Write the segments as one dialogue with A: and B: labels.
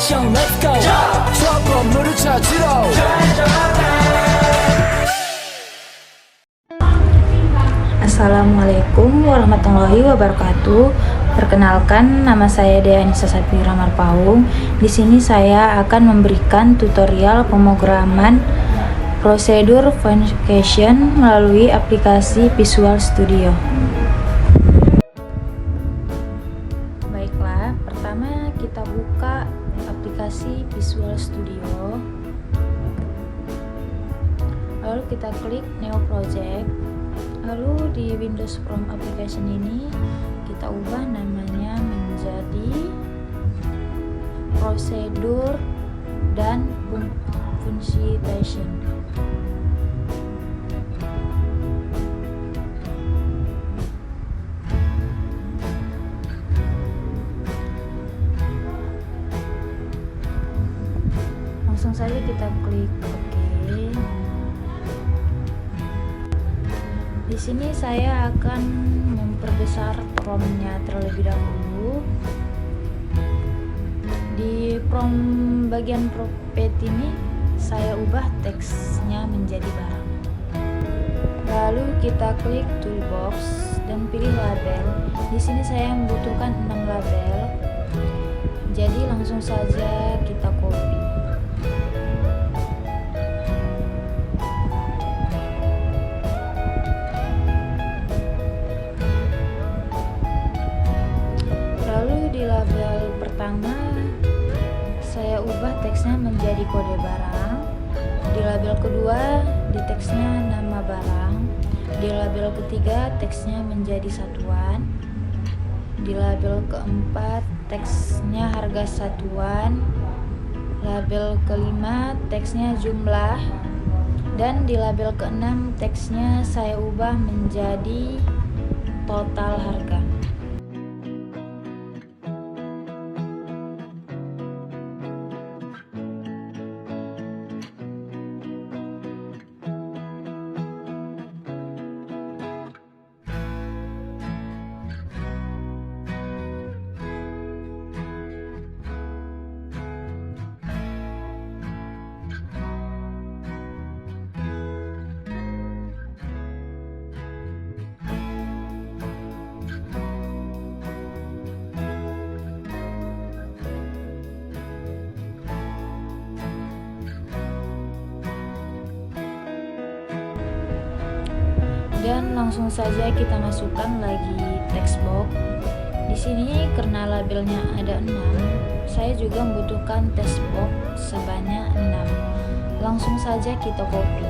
A: 액션 let's go 저 건물을 찾으러
B: Assalamualaikum warahmatullahi wabarakatuh. Perkenalkan, nama saya Dea Anissa Sapira Marpaung. Di sini saya akan memberikan tutorial pemrograman prosedur verification melalui aplikasi Visual Studio. Baiklah, pertama kita buka aplikasi Visual Studio. Lalu kita klik New Project. Lalu di Windows From Application ini kita ubah namanya menjadi prosedur dan verification. Langsung saja kita klik OK. Di sini saya akan memperbesar prompt-nya terlebih dahulu. Di prompt bagian properti ini saya ubah teksnya menjadi barang. Lalu kita klik toolbox dan pilih label. Di sini saya membutuhkan 6 label. Jadi langsung saja kita copy. Label pertama saya ubah teksnya menjadi kode barang. Di label kedua di teksnya nama barang. Di label ketiga teksnya menjadi satuan. Di label keempat teksnya harga satuan. Label kelima teksnya jumlah. Dan di label keenam teksnya saya ubah menjadi total harga. Dan langsung saja kita masukkan lagi text box. Di sini karena labelnya ada 6, saya juga membutuhkan text box sebanyak 6. Langsung saja kita copy.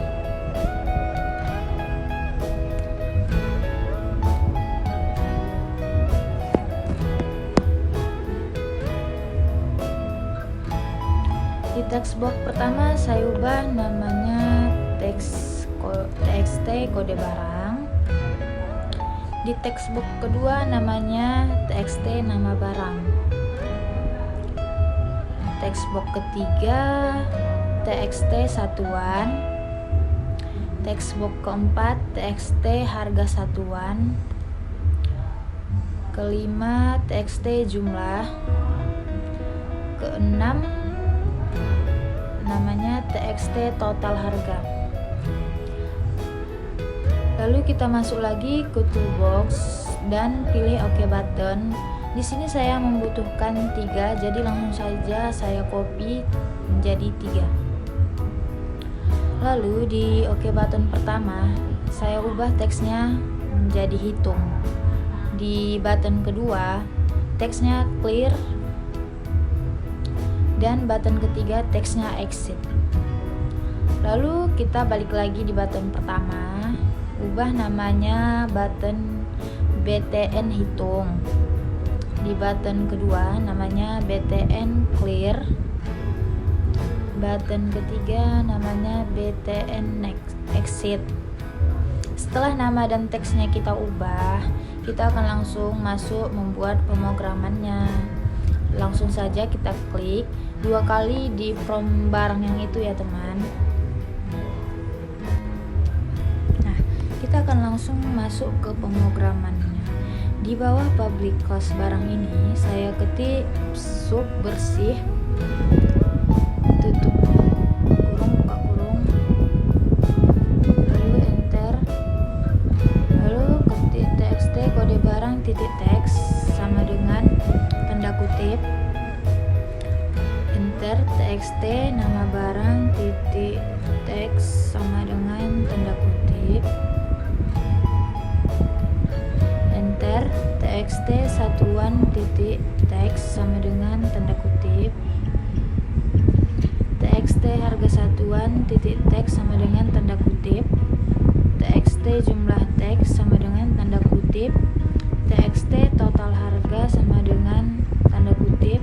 B: Di text box pertama saya ubah namanya txt kode barang. Di textbox kedua namanya txt nama barang. Textbox ketiga txt satuan. Textbox keempat txt harga satuan. Kelima txt jumlah. Keenam namanya txt total harga. Lalu kita masuk lagi ke toolbox dan pilih OK button. Di sini saya membutuhkan 3, jadi langsung saja saya copy menjadi 3. Lalu di OK button pertama saya ubah teksnya menjadi hitung. Di button kedua teksnya clear dan button ketiga teksnya exit. Lalu kita balik lagi di button pertama, ubah namanya button BTN hitung. Di button kedua namanya BTN clear. Button ketiga namanya BTN exit. Setelah nama dan teksnya kita ubah, kita akan langsung masuk membuat pemrogramannya. Langsung saja kita klik 2 kali di prompt barang yang itu ya teman. Kita akan langsung masuk ke pemrogramannya. Di bawah public cost barang ini saya ketik sub bersih, tutup kurung, buka kurung, lalu enter, lalu ketik txt kode barang titik teks sama dengan tanda kutip, enter, txt nama barang titik teks sama dengan tanda kutip, enter, txt satuan titik teks sama dengan tanda kutip, txt harga satuan titik teks sama dengan tanda kutip, txt jumlah teks sama dengan tanda kutip, txt total harga sama dengan tanda kutip,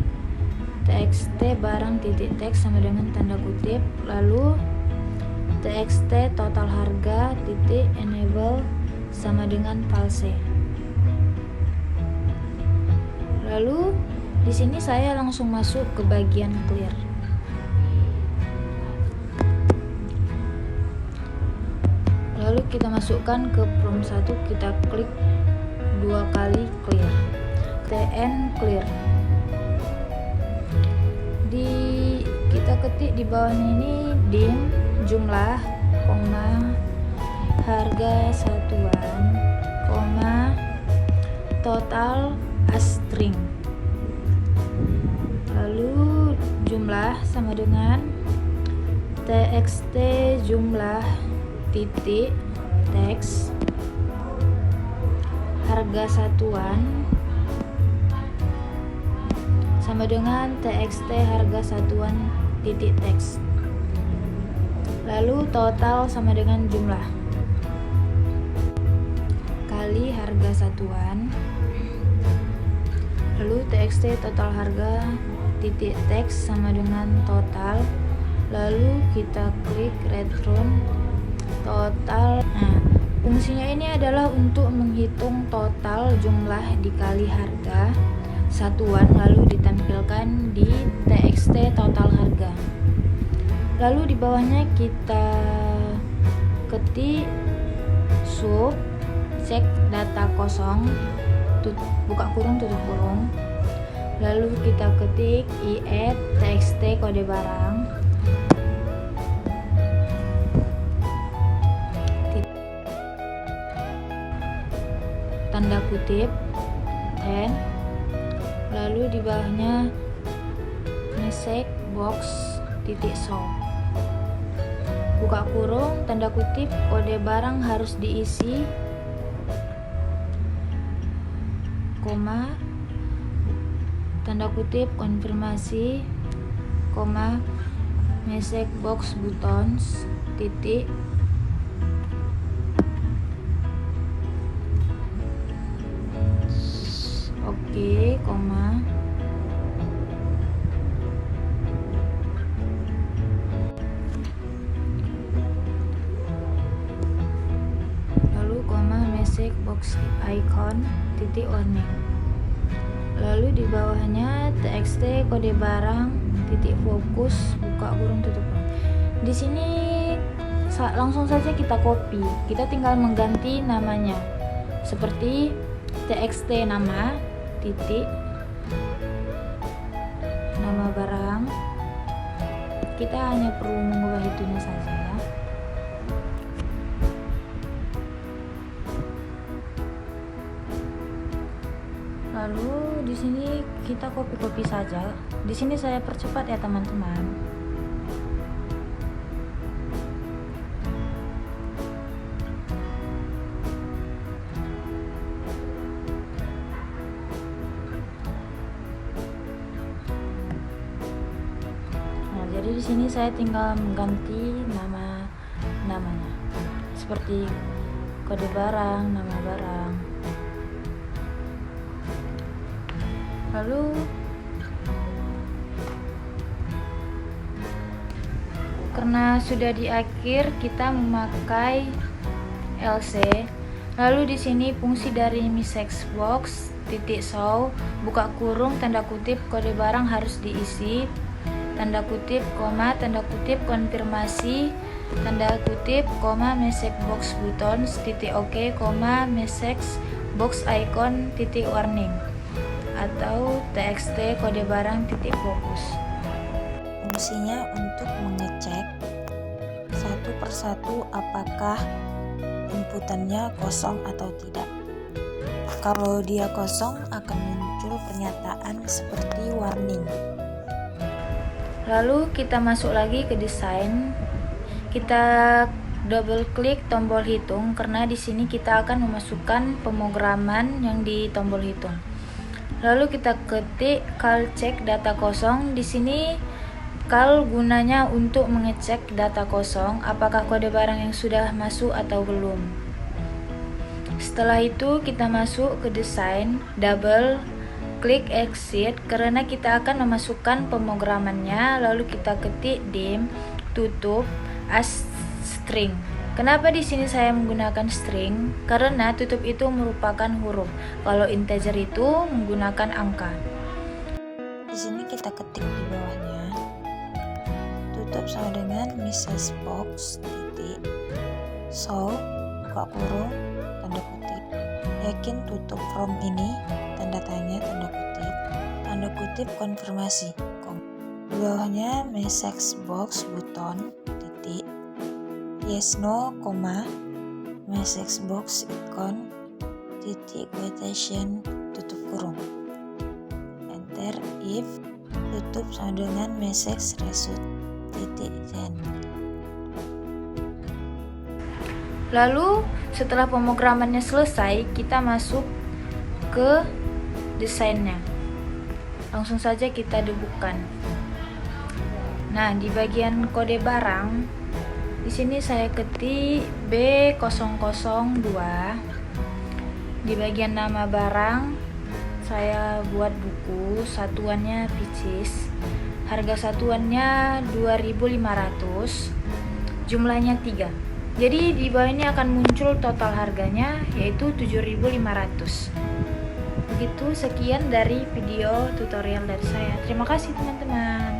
B: txt barang titik teks sama dengan tanda kutip, lalu txt total harga titik enable sama dengan false. Lalu di sini saya langsung masuk ke bagian clear. Lalu kita masukkan ke prompt 1, kita klik 2 kali clear, tn clear. Kita ketik di bawahnya ini dim jumlah, koma, harga satuan, koma, total string, lalu jumlah sama dengan txt jumlah titik teks, harga satuan sama dengan txt harga satuan titik teks, lalu total sama dengan jumlah kali harga satuan, lalu txt total harga titik teks sama dengan total, lalu kita klik return total. Nah, fungsinya ini adalah untuk menghitung total jumlah dikali harga satuan, lalu ditampilkan di txt total harga. Lalu di bawahnya kita ketik sub cek data kosong, buka kurung, tutup kurung, lalu kita ketik i@, txt kode barang, tanda kutip, n, lalu di bawahnya message box titik show, buka kurung, tanda kutip, kode barang harus diisi, koma, tanda kutip konfirmasi, koma, message box buttons titik, oke, koma, lalu koma, message box icon titik warning, lalu di bawahnya txt kode barang titik fokus, buka kurung, tutup kurung. Di sini langsung saja kita copy, kita tinggal mengganti namanya seperti txt nama titik nama barang, kita hanya perlu mengubah itunya saja ya. Lalu di sini kita copy saja. Di sini saya percepat ya teman-teman. Nah, jadi di sini saya tinggal mengganti namanya seperti kode barang, nama barang. Lalu karena sudah di akhir kita memakai LC. Lalu di sini fungsi dari message box titik show, buka kurung, tanda kutip, kode barang harus diisi, tanda kutip, koma, tanda kutip, konfirmasi, tanda kutip, koma, message box buttons titik oke, koma, message box icon titik warning atau txt kode barang titik fokus.
C: Fungsinya untuk mengecek satu persatu apakah inputannya kosong atau tidak. Kalau dia kosong akan muncul pernyataan seperti warning.
B: Lalu kita masuk lagi ke desain. Kita double klik tombol hitung karena di sini kita akan memasukkan pemrograman yang di tombol hitung. Lalu kita ketik cal cek data kosong. Di sini cal gunanya untuk mengecek data kosong apakah kode barang yang sudah masuk atau belum. Setelah itu kita masuk ke desain, double klik exit karena kita akan memasukkan pemrogramannya. Lalu kita ketik dim tutup as string. Kenapa di sini saya menggunakan string? Karena tutup itu merupakan huruf. Kalau integer itu menggunakan angka.
C: Di sini kita ketik di bawahnya tutup sama dengan message box titik so buka kurung tanda kutip yakin tutup from ini tanda tanya tanda kutip konfirmasi. Di bawahnya message box button titik yes no koma message box icon titik quotation tutup kurung enter if tutup sama dengan message result titik then.
B: Lalu setelah pemrogramannya selesai, kita masuk ke desainnya. Langsung saja kita debugkan. Nah, di bagian kode barang, di sini saya ketik B002. Di bagian nama barang, saya buat buku, satuannya pieces. Harga satuannya 2.500, jumlahnya 3. Jadi di bawah ini akan muncul total harganya yaitu 7.500. Begitu, sekian dari video tutorial dari saya. Terima kasih teman-teman.